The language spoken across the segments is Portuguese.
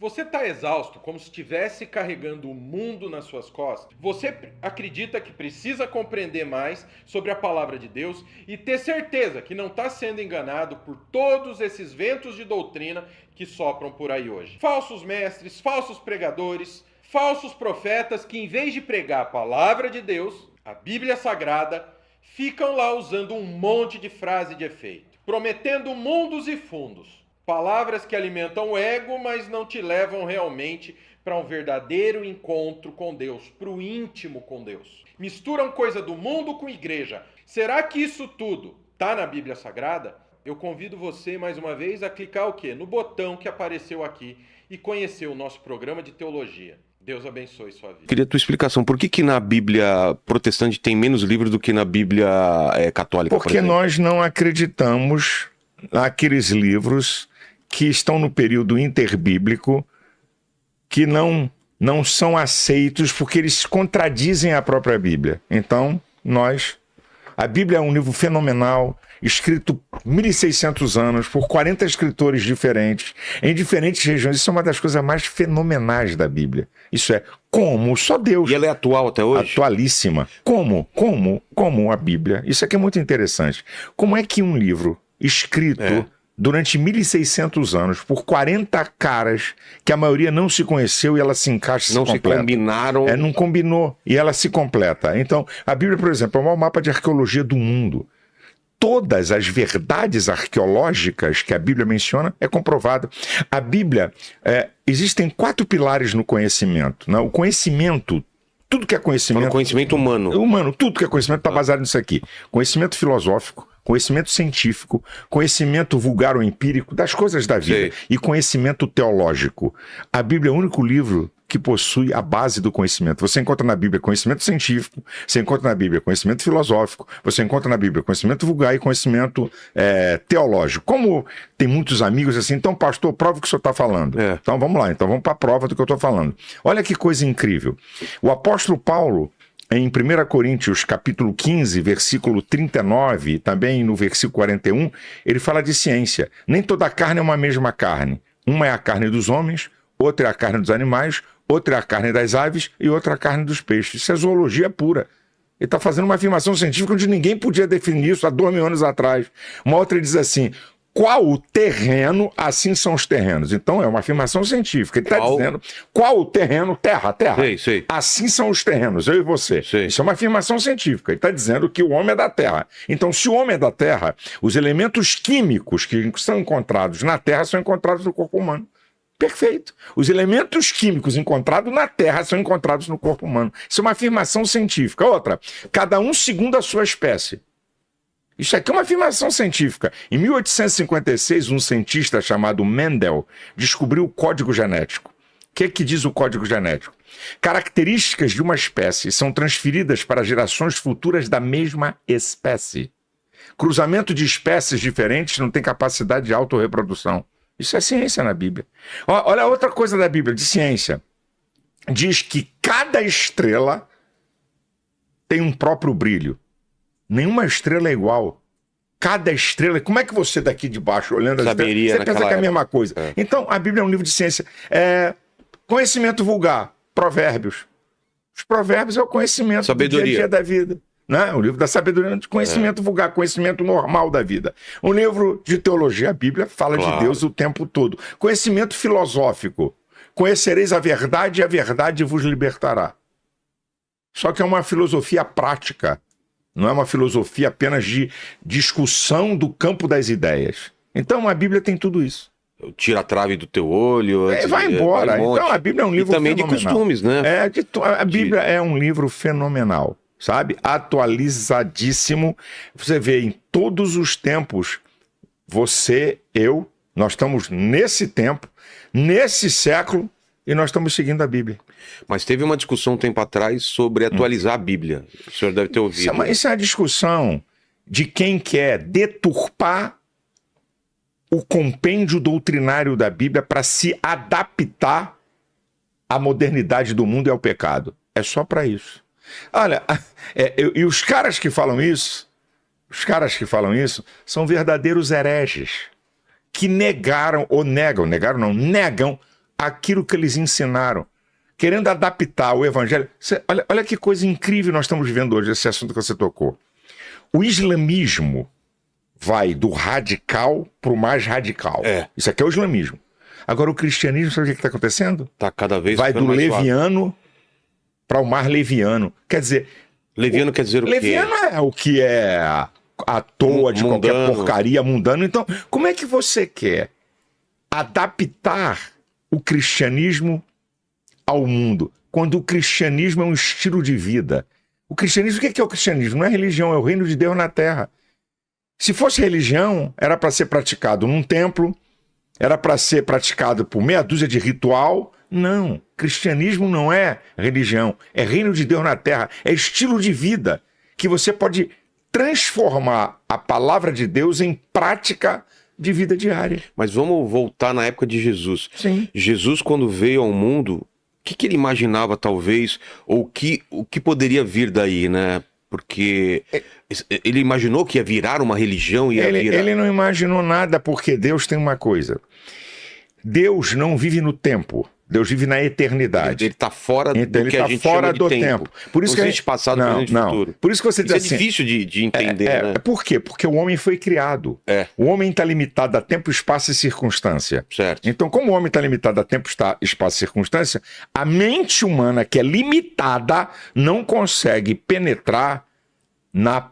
Você está exausto, como se estivesse carregando o mundo nas suas costas? Você acredita que precisa compreender mais sobre a palavra de Deus e ter certeza que não está sendo enganado por todos esses ventos de doutrina que sopram por aí hoje? Falsos mestres, falsos pregadores, falsos profetas que, em vez de pregar a palavra de Deus, a Bíblia Sagrada, ficam lá usando um monte de frase de efeito, prometendo mundos e fundos. Palavras que alimentam o ego, mas não te levam realmente para um verdadeiro encontro com Deus, para o íntimo com Deus. Misturam coisa do mundo com igreja. Será que isso tudo está na Bíblia Sagrada? Eu convido você, mais uma vez, a clicar o quê? No botão que apareceu aqui e conhecer o nosso programa de teologia. Deus abençoe sua vida. Queria a tua explicação. Por que na Bíblia protestante tem menos livros do que na Bíblia católica? Porque nós não acreditamos naqueles livros que estão no período interbíblico, que não são aceitos porque eles contradizem a própria Bíblia. Então, a Bíblia é um livro fenomenal, escrito 1.600 anos, por 40 escritores diferentes, em diferentes regiões. Isso é uma das coisas mais fenomenais da Bíblia. Isso é como só Deus. E ela é atual até hoje? Atualíssima. Como a Bíblia. Isso aqui é muito interessante. Como é que um livro escrito durante 1.600 anos, por 40 caras, que a maioria não se conheceu e ela se encaixa, não se combinaram. Não combinou e ela se completa. Então, a Bíblia, por exemplo, é o maior mapa de arqueologia do mundo. Todas as verdades arqueológicas que a Bíblia menciona é comprovado. A Bíblia, existem 4 pilares no conhecimento. Né? O conhecimento, tudo que é conhecimento... O conhecimento humano. Humano, tudo que é conhecimento está baseado nisso aqui. Conhecimento filosófico, conhecimento científico, conhecimento vulgar ou empírico das coisas da vida. E conhecimento teológico. A Bíblia é o único livro que possui a base do conhecimento. Você encontra na Bíblia conhecimento científico, você encontra na Bíblia conhecimento filosófico, você encontra na Bíblia conhecimento vulgar e conhecimento teológico. Como tem muitos amigos assim, então pastor, prova o que o senhor está falando. Então vamos lá, então vamos para a prova do que eu estou falando. Olha que coisa incrível. O apóstolo Paulo, em 1 Coríntios capítulo 15, versículo 39, também no versículo 41, ele fala de ciência. Nem toda carne é uma mesma carne. Uma é a carne dos homens, outra é a carne dos animais, outra é a carne das aves e outra é a carne dos peixes. Isso é zoologia pura. Ele está fazendo uma afirmação científica onde ninguém podia definir isso há 2.000 anos atrás. Uma outra diz assim: qual o terreno, assim são os terrenos. Então é uma afirmação científica. Ele está dizendo qual o terreno, terra. Sei. Assim são os terrenos, eu e você. Sei. Isso é uma afirmação científica. Ele está dizendo que o homem é da terra. Então, se o homem é da terra, os elementos químicos que são encontrados na terra são encontrados no corpo humano. Perfeito. Os elementos químicos encontrados na Terra são encontrados no corpo humano. Isso é uma afirmação científica. Outra, cada um segundo a sua espécie. Isso aqui é uma afirmação científica. Em 1856, um cientista chamado Mendel descobriu o código genético. O que diz o código genético? Características de uma espécie são transferidas para gerações futuras da mesma espécie. Cruzamento de espécies diferentes não tem capacidade de autorreprodução. Isso é ciência na Bíblia. Olha outra coisa da Bíblia, de ciência. Diz que cada estrela tem um próprio brilho. Nenhuma estrela é igual. Cada estrela... Como é que você daqui de baixo, olhando as estrelas, você pensa que é a mesma coisa? Então, a Bíblia é um livro de ciência. Conhecimento vulgar, provérbios. Os provérbios é o conhecimento do dia a dia da vida. Né? O livro da sabedoria, de conhecimento vulgar, conhecimento normal da vida. Um livro de teologia, a Bíblia fala de Deus o tempo todo. Conhecimento filosófico. Conhecereis a verdade e a verdade vos libertará. Só que é uma filosofia prática. Não é uma filosofia apenas de discussão do campo das ideias. Então a Bíblia tem tudo isso. Tira a trave do teu olho. Vai embora. Então a Bíblia é um livro fenomenal. E também de costumes, né? A Bíblia é um livro fenomenal. Sabe? Atualizadíssimo. Você vê em todos os tempos, você, eu, nós estamos nesse tempo, nesse século, e nós estamos seguindo a Bíblia. Mas teve uma discussão um tempo atrás sobre atualizar a Bíblia. O senhor deve ter ouvido. Isso é uma discussão de quem quer deturpar o compêndio doutrinário da Bíblia para se adaptar à modernidade do mundo e ao pecado. É só para isso. Olha, e os caras que falam isso, são verdadeiros hereges, que negam aquilo que eles ensinaram, querendo adaptar o evangelho. Olha que coisa incrível nós estamos vivendo hoje, esse assunto que você tocou. O islamismo vai do radical para o mais radical. Isso aqui é o islamismo. Agora o cristianismo, sabe o que está acontecendo? Tá cada vez vai do leviano para o mais leviano. Quer dizer... Leviano quer dizer o quê? Leviano é o que é à toa de mundano. Qualquer porcaria, mundano. Então, como é que você quer adaptar o cristianismo ao mundo, quando o cristianismo é um estilo de vida? O cristianismo, o que é o cristianismo? Não é religião, é o reino de Deus na terra. Se fosse religião, era para ser praticado num templo, era para ser praticado por meia dúzia de ritual. Não, cristianismo não é religião, é reino de Deus na terra, é estilo de vida, que você pode transformar a palavra de Deus em prática de vida diária. Mas vamos voltar na época de Jesus. Sim. Jesus, quando veio ao mundo, o que ele imaginava, talvez, ou o que poderia vir daí, né? Porque ele imaginou que ia virar uma religião, Ele não imaginou nada, porque Deus tem uma coisa. Deus não vive no tempo. Deus vive na eternidade. Ele está fora do que a gente chama de tempo. Por isso não existe passado, presente e futuro. Por isso que você diz assim... é difícil de entender, né? Por quê? Porque o homem foi criado. O homem está limitado a tempo, espaço e circunstância. Certo. Então, como o homem está limitado a tempo, espaço e circunstância, a mente humana, que é limitada, não consegue penetrar na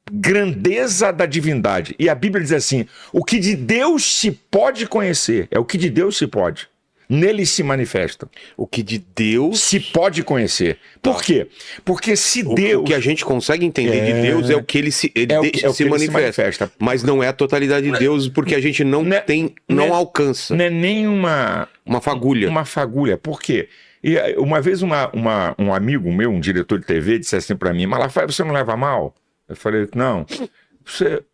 grandeza da divindade. E a Bíblia diz assim, o que de Deus se pode conhecer, é o que de Deus se pode. Nele se manifesta. O que de Deus se pode conhecer. Por quê? Porque se Deus... O que a gente consegue entender de Deus é o que ele se manifesta. Mas não é a totalidade de Deus, porque a gente não alcança. Não é nem uma fagulha. Uma fagulha. Por quê? E uma vez um amigo meu, um diretor de TV, disse assim pra mim, Malafaia, você não leva mal? Eu falei, não...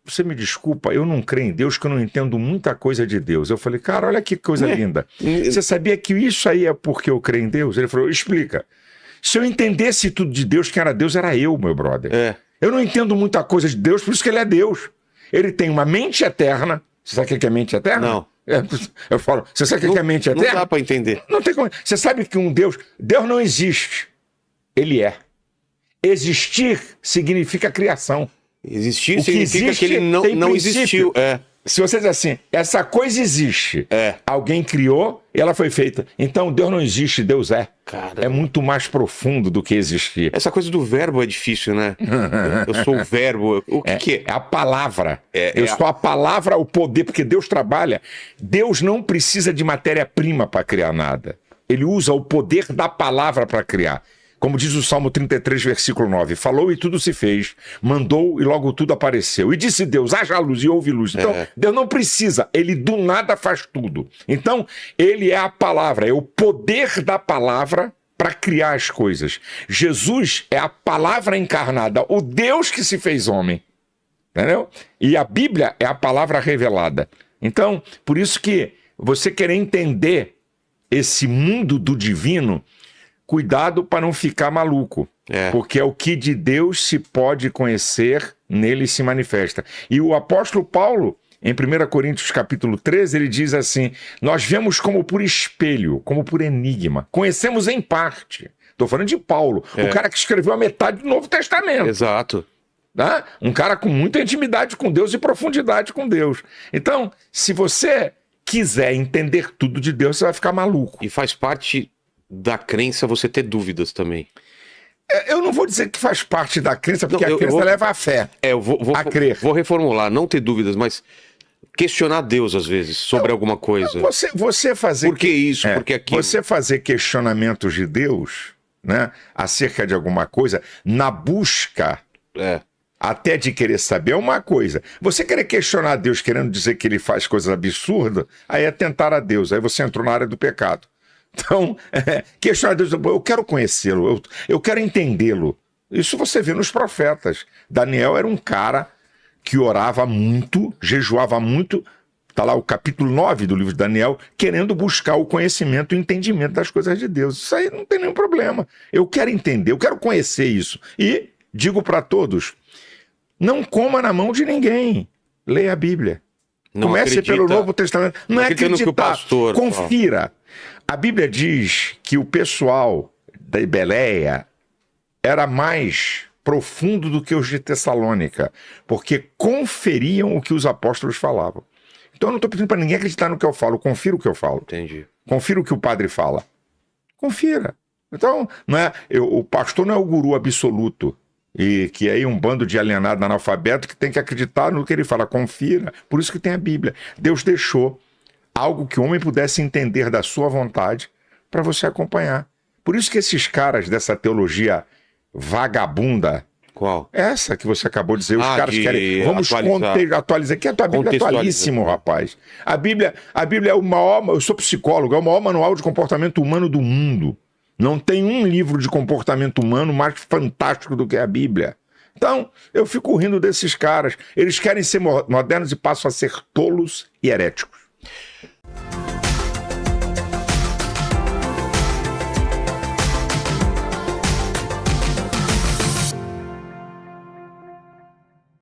Você me desculpa, eu não creio em Deus, que eu não entendo muita coisa de Deus. Eu falei, cara, olha que coisa linda. Você sabia que isso aí é porque eu creio em Deus? Ele falou, explica. Se eu entendesse tudo de Deus, quem era Deus era eu, meu brother. Eu não entendo muita coisa de Deus, por isso que ele é Deus. Ele tem uma mente eterna. Você sabe o que é mente eterna? Não. Eu falo, você sabe o que é mente eterna? Não dá pra entender. Não tem como. Você sabe que Deus não existe. Ele é. Existir significa criação. Existir significa que ele não existiu. Se você diz assim, essa coisa existe, alguém criou e ela foi feita. Então Deus não existe, Deus é. Cara, é muito mais profundo do que existir. Essa coisa do verbo é difícil, né? Eu sou o verbo. O que é? É a palavra. Eu sou a palavra, o poder, porque Deus trabalha. Deus não precisa de matéria-prima para criar nada. Ele usa o poder da palavra para criar. Como diz o Salmo 33, versículo 9, falou e tudo se fez, mandou e logo tudo apareceu. E disse Deus, haja luz e houve luz. Então, Deus não precisa, ele do nada faz tudo. Então, ele é a palavra, é o poder da palavra para criar as coisas. Jesus é a palavra encarnada, o Deus que se fez homem. Entendeu? E a Bíblia é a palavra revelada. Então, por isso que você querer entender esse mundo do divino, cuidado para não ficar maluco, porque é o que de Deus se pode conhecer, nele se manifesta. E o apóstolo Paulo, em 1 Coríntios capítulo 13, ele diz assim, nós vemos como por espelho, como por enigma, conhecemos em parte. Estou falando de Paulo, o cara que escreveu a metade do Novo Testamento. Exato. Tá? Um cara com muita intimidade com Deus e profundidade com Deus. Então, se você quiser entender tudo de Deus, você vai ficar maluco. E faz parte da crença você ter dúvidas também. Eu não vou dizer que faz parte da crença, porque a crença leva à fé. Eu vou a crer. Vou reformular, não ter dúvidas, mas questionar Deus às vezes sobre alguma coisa. Você fazer... Por que isso? Por que aquilo? Você fazer questionamentos de Deus, né, acerca de alguma coisa, na busca até de querer saber é uma coisa. Você querer questionar Deus querendo dizer que ele faz coisas absurdas, aí é tentar a Deus, aí você entrou na área do pecado. Então, questionar Deus, eu quero conhecê-lo, eu quero entendê-lo. Isso você vê nos profetas. Daniel era um cara que orava muito, jejuava muito, está lá o capítulo 9 do livro de Daniel, querendo buscar o conhecimento e o entendimento das coisas de Deus. Isso aí não tem nenhum problema. Eu quero entender, eu quero conhecer isso. E digo para todos, não coma na mão de ninguém. Leia a Bíblia. Comece pelo Novo Testamento. Não é acreditar, confira. A Bíblia diz que o pessoal da Beleia era mais profundo do que os de Tessalônica, porque conferiam o que os apóstolos falavam. Então eu não estou pedindo para ninguém acreditar no que eu falo, confira o que eu falo. Entendi. Confira o que o padre fala. Confira. Então, não é, o pastor não é o guru absoluto, e que aí um bando de alienado analfabeto que tem que acreditar no que ele fala. Confira. Por isso que tem a Bíblia. Deus deixou algo que o homem pudesse entender da sua vontade para você acompanhar. Por isso que esses caras dessa teologia vagabunda, Qual? essa que você acabou de dizer, os caras de querem, vamos atualizar, que a tua Bíblia é atualíssimo, rapaz. A Bíblia é o maior, eu sou psicólogo, é o maior manual de comportamento humano do mundo. Não tem um livro de comportamento humano mais fantástico do que a Bíblia. Então, eu fico rindo desses caras. Eles querem ser modernos e passam a ser tolos e heréticos.